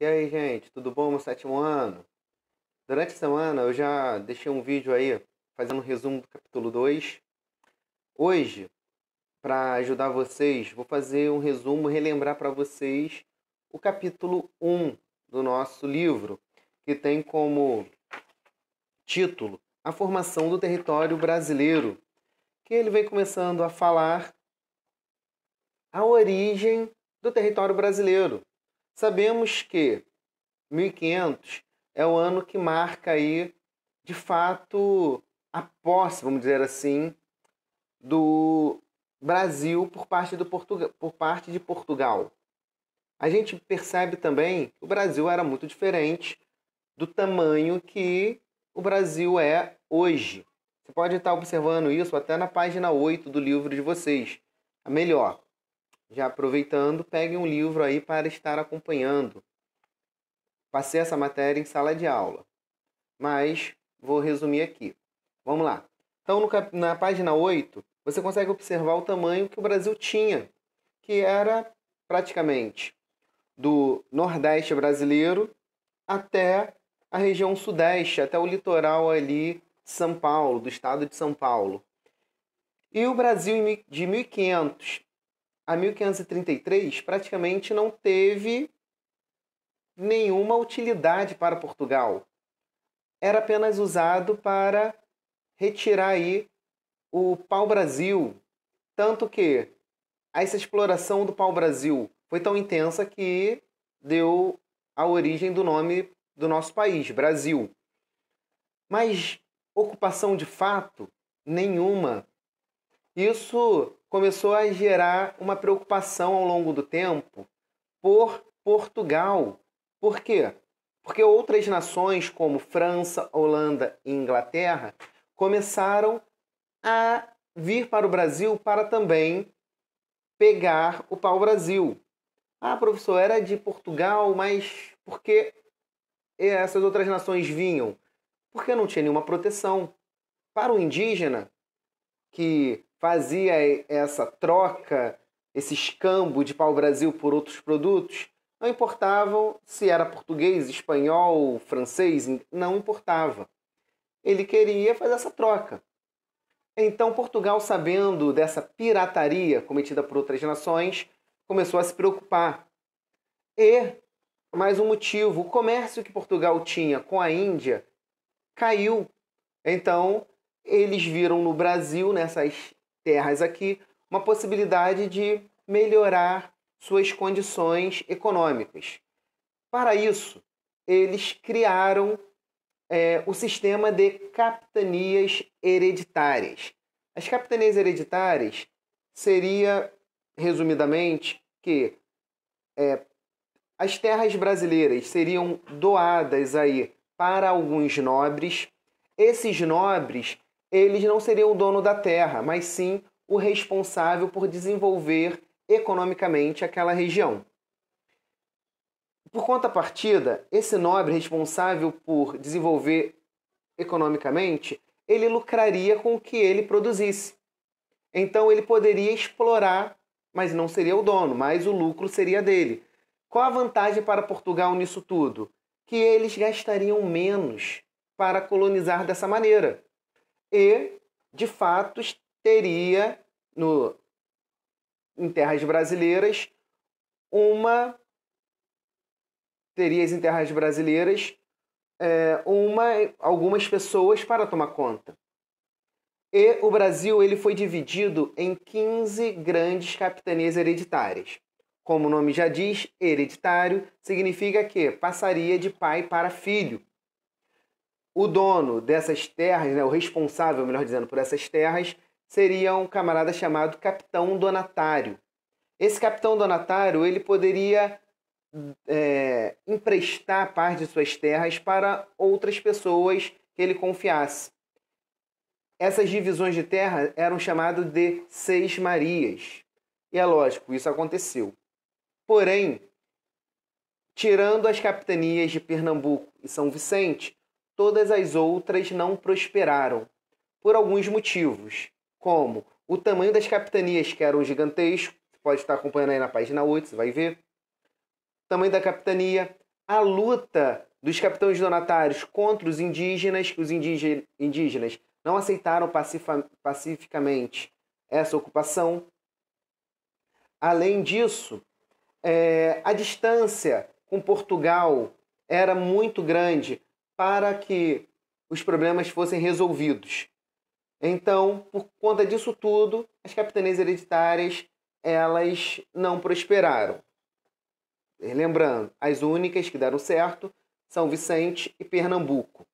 E aí, gente, tudo bom no sétimo ano? Durante a semana eu já deixei um vídeo aí fazendo um resumo do capítulo 2. Hoje, para ajudar vocês, vou fazer um resumo e relembrar para vocês o capítulo um do nosso livro, que tem como título A Formação do Território Brasileiro, que ele vem começando a falar a origem do território brasileiro. Sabemos que 1500 é o ano que marca aí, de fato, a posse, vamos dizer assim, do Brasil por parte de Portugal. A gente percebe também que o Brasil era muito diferente do tamanho que o Brasil é hoje. Você pode estar observando isso até na página 8 do livro de vocês. A melhor, já aproveitando, peguem um livro aí para estar acompanhando. Passei essa matéria em sala de aula, mas vou resumir aqui. Vamos lá. Então, na página 8, você consegue observar o tamanho que o Brasil tinha, que era praticamente do Nordeste brasileiro até a região Sudeste, até o litoral ali de São Paulo, do estado de São Paulo. E o Brasil de 1500 a 1533 praticamente não teve nenhuma utilidade para Portugal. Era apenas usado para retirar aí o pau-brasil, tanto que essa exploração do pau-brasil foi tão intensa que deu a origem do nome do nosso país, Brasil. Mas ocupação de fato nenhuma. Isso começou a gerar uma preocupação ao longo do tempo por Portugal. Por quê? Porque outras nações, como França, Holanda e Inglaterra, começaram a vir para o Brasil para também pegar o pau-brasil. Ah, professor, era de Portugal, mas por que essas outras nações vinham? Porque não tinha nenhuma proteção. Para o indígena, que fazia essa troca, esse escambo de pau-brasil por outros produtos, não importavam se era português, espanhol, francês, não importava. Ele queria fazer essa troca. Então, Portugal, sabendo dessa pirataria cometida por outras nações, começou a se preocupar. E, mais um motivo, o comércio que Portugal tinha com a Índia caiu. Então, eles viram no Brasil, nessas terras aqui, uma possibilidade de melhorar suas condições econômicas. Para isso, eles criaram o sistema de capitanias hereditárias. As capitanias hereditárias seria, resumidamente, que as terras brasileiras seriam doadas aí para alguns nobres. Esses nobres, eles não seriam o dono da terra, mas sim o responsável por desenvolver economicamente aquela região. Por contrapartida, esse nobre responsável por desenvolver economicamente, ele lucraria com o que ele produzisse. Então ele poderia explorar, mas não seria o dono, mas o lucro seria dele. Qual a vantagem para Portugal nisso tudo? Que eles gastariam menos para colonizar dessa maneira. E, de fato, teria em terras brasileiras algumas pessoas para tomar conta. E o Brasil ele foi dividido em 15 grandes capitanias hereditárias. Como o nome já diz, hereditário significa que passaria de pai para filho. O dono dessas terras, o responsável, melhor dizendo, por essas terras, seria um camarada chamado capitão donatário. Esse capitão donatário ele poderia emprestar parte de suas terras para outras pessoas que ele confiasse. Essas divisões de terra eram chamadas de seis-marias. E é lógico, isso aconteceu. Porém, tirando as capitanias de Pernambuco e São Vicente, todas as outras não prosperaram, por alguns motivos, como o tamanho das capitanias, que eram gigantescos, você pode estar acompanhando aí na página 8, você vai ver. O tamanho da capitania, a luta dos capitães donatários contra os indígenas, que os indígenas não aceitaram pacificamente essa ocupação. Além disso, a distância com Portugal era muito grande para que os problemas fossem resolvidos. Então, por conta disso tudo, as capitanias hereditárias elas não prosperaram. Lembrando, as únicas que deram certo, São Vicente e Pernambuco.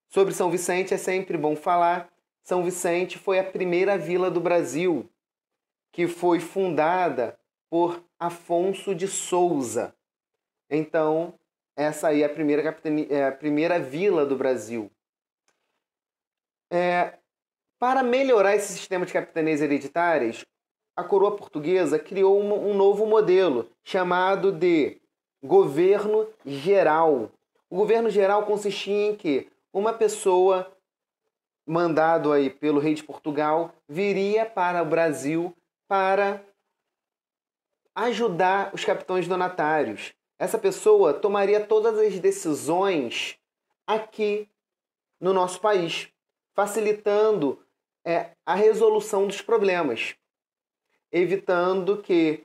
Sobre São Vicente é sempre bom falar. São Vicente foi a primeira vila do Brasil, que foi fundada por Afonso de Souza. Então, essa aí é a primeira vila do Brasil. Para melhorar esse sistema de capitanias hereditárias, a coroa portuguesa criou um novo modelo, chamado de governo geral. O governo geral consistia em que uma pessoa, mandado aí pelo rei de Portugal, viria para o Brasil para ajudar os capitães donatários. Essa pessoa tomaria todas as decisões aqui no nosso país, facilitando a resolução dos problemas, evitando que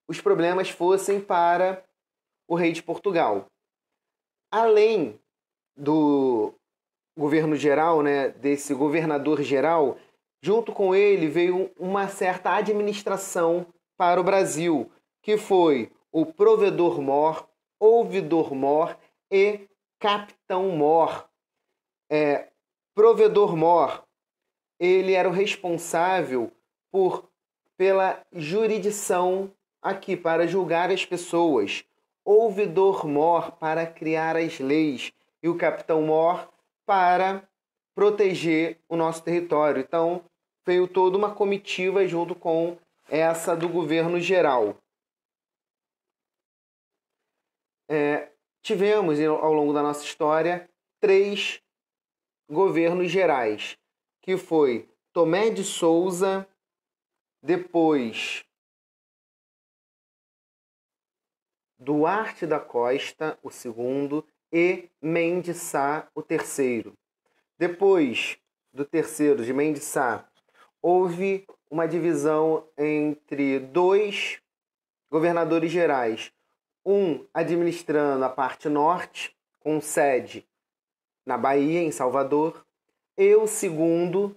os problemas fossem para o rei de Portugal. Além do governo geral, desse governador geral, junto com ele veio uma certa administração para o Brasil, que foi o provedor-mor, ouvidor-mor e capitão-mor. Provedor-mor, ele era o responsável pela jurisdição aqui, para julgar as pessoas. Ouvidor-mor, para criar as leis. E o capitão-mor, para proteger o nosso território. Então, veio toda uma comitiva junto com essa do governo geral. Tivemos, ao longo da nossa história, 3 governos gerais, que foi Tomé de Souza, depois Duarte da Costa, o segundo, e Mendes Sá, o terceiro. Depois do terceiro, de Mendes Sá, houve uma divisão entre 2 governadores gerais. Um administrando a parte norte, com sede na Bahia, em Salvador, e o segundo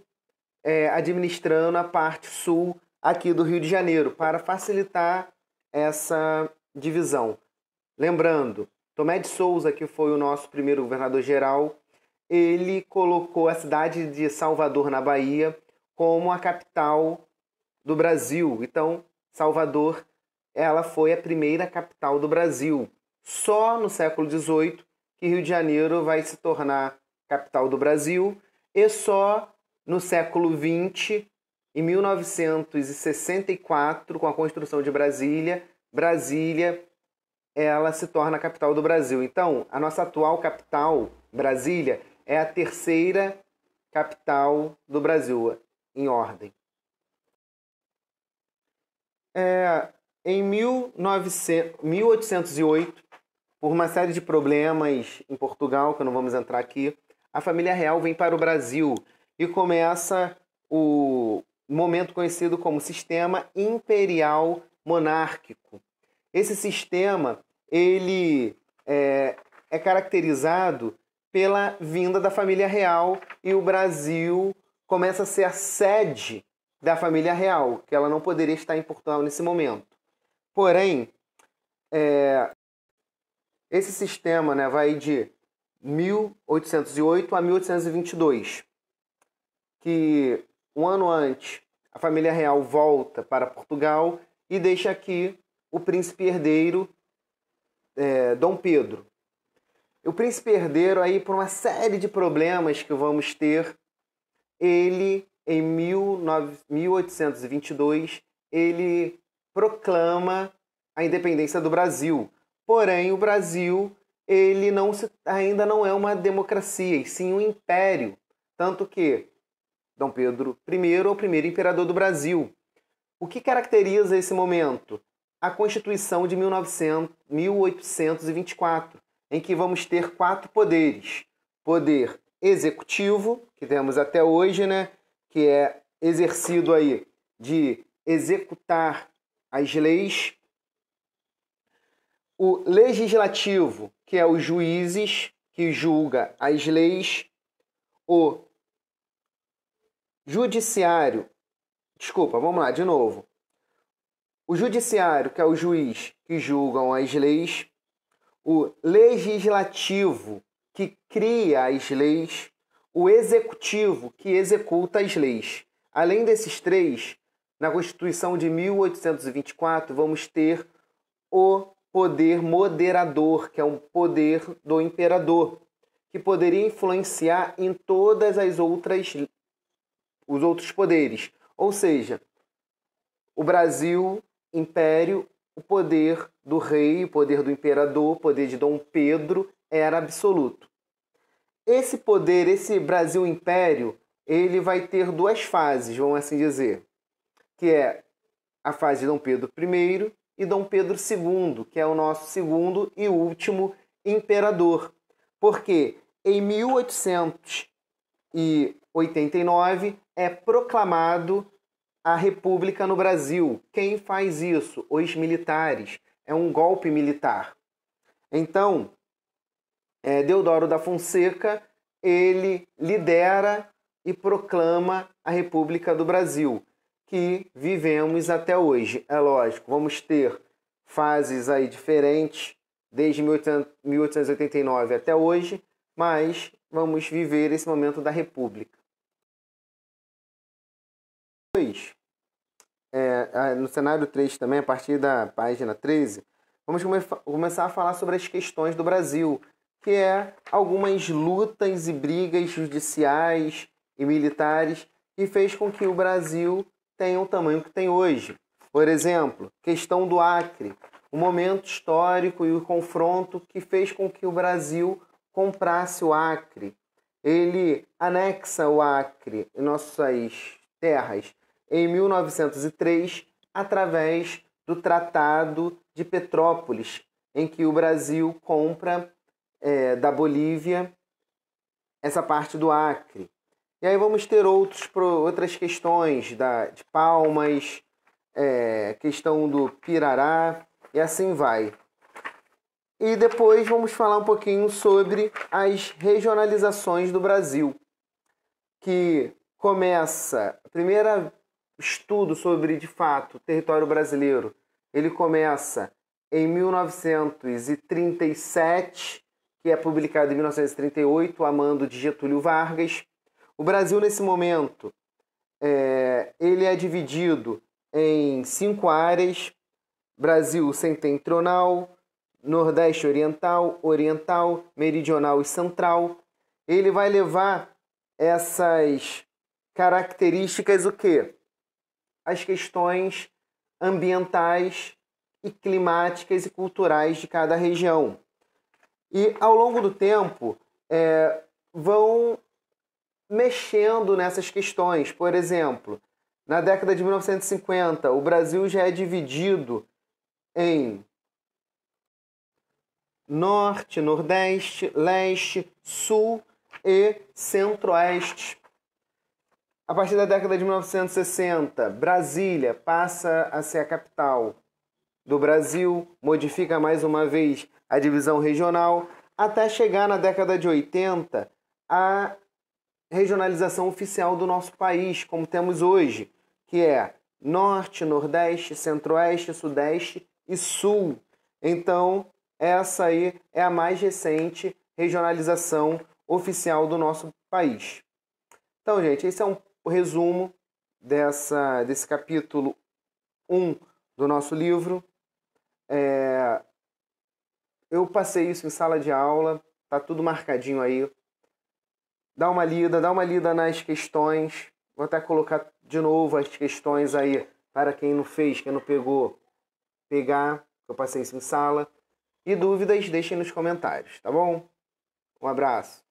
administrando a parte sul aqui do Rio de Janeiro, para facilitar essa divisão. Lembrando, Tomé de Souza, que foi o nosso primeiro governador-geral, ele colocou a cidade de Salvador, na Bahia, como a capital do Brasil. Então, Salvador, ela foi a primeira capital do Brasil. Só no século XVIII que Rio de Janeiro vai se tornar capital do Brasil, e só no século XX, em 1964, com a construção de Brasília, ela se torna a capital do Brasil. Então, a nossa atual capital, Brasília, é a terceira capital do Brasil, em ordem. Em 1808, por uma série de problemas em Portugal, que não vamos entrar aqui, a família real vem para o Brasil e começa o momento conhecido como Sistema Imperial Monárquico. Esse sistema ele é caracterizado pela vinda da família real, e o Brasil começa a ser a sede da família real, que ela não poderia estar em Portugal nesse momento. Porém, esse sistema vai de 1808 a 1822, que um ano antes a família real volta para Portugal e deixa aqui o príncipe herdeiro Dom Pedro. O príncipe herdeiro, aí, por uma série de problemas que vamos ter, ele, em 1822, ele proclama a independência do Brasil. Porém, o Brasil ele ainda não é uma democracia, e sim um império. Tanto que Dom Pedro I é o primeiro imperador do Brasil. O que caracteriza esse momento? a Constituição de 1824, em que vamos ter 4 poderes. Poder executivo, que temos até hoje, né, que é exercido aí de executar as leis. O legislativo, que é os juízes, que julga as leis. O judiciário, desculpa, vamos lá, de novo. O judiciário, que é o juiz que julgam as leis. O legislativo, que cria as leis. O executivo, que executa as leis. Além desses 3, na Constituição de 1824, vamos ter o poder moderador, que é um poder do imperador, que poderia influenciar em todas os outros poderes. Ou seja, o Brasil, império, o poder do rei, o poder do imperador, o poder de Dom Pedro era absoluto. Esse poder, esse Brasil império, ele vai ter 2 fases, vamos assim dizer, que é a fase de Dom Pedro I e Dom Pedro II, que é o nosso segundo e último imperador. Porque em 1889 é proclamado a República no Brasil. Quem faz isso? Os militares. É um golpe militar. Então, Deodoro da Fonseca, ele lidera e proclama a República do Brasil, que vivemos até hoje. É lógico, vamos ter fases aí diferentes, desde 1889 até hoje, mas vamos viver esse momento da República. No cenário 3 também, a partir da página 13, vamos começar a falar sobre as questões do Brasil, que é algumas lutas e brigas judiciais e militares que fez com que o Brasil tenha o tamanho que tem hoje. Por exemplo, questão do Acre, o momento histórico e o confronto que fez com que o Brasil comprasse o Acre. Ele anexa o Acre em nossas terras em 1903, através do Tratado de Petrópolis, em que o Brasil compra da Bolívia essa parte do Acre. E aí vamos ter outras questões de Palmas, questão do Pirará, e assim vai. E depois vamos falar um pouquinho sobre as regionalizações do Brasil, que começa, o primeiro estudo sobre, de fato, o território brasileiro, ele começa em 1937, que é publicado em 1938, a mando de Getúlio Vargas. O Brasil, nesse momento, ele é dividido em 5 áreas: Brasil setentrional, Nordeste Oriental, Oriental, Meridional e Central. Ele vai levar essas características o quê? As questões ambientais e climáticas e culturais de cada região. E ao longo do tempo vão mexendo nessas questões. Por exemplo, na década de 1950, o Brasil já é dividido em Norte, Nordeste, Leste, Sul e Centro-Oeste. A partir da década de 1960, Brasília passa a ser a capital do Brasil, modifica mais uma vez a divisão regional, até chegar na década de 80 a regionalização oficial do nosso país, como temos hoje, que é Norte, Nordeste, Centro-Oeste, Sudeste e Sul. Então, essa aí é a mais recente regionalização oficial do nosso país. Então, gente, esse é o resumo desse capítulo 1 do nosso livro. Eu passei isso em sala de aula, tá tudo marcadinho aí. Dá uma lida nas questões. Vou até colocar de novo as questões aí para quem não fez, quem não pegou, pegar. Eu passei isso em sala. E dúvidas, deixem nos comentários, tá bom? Um abraço.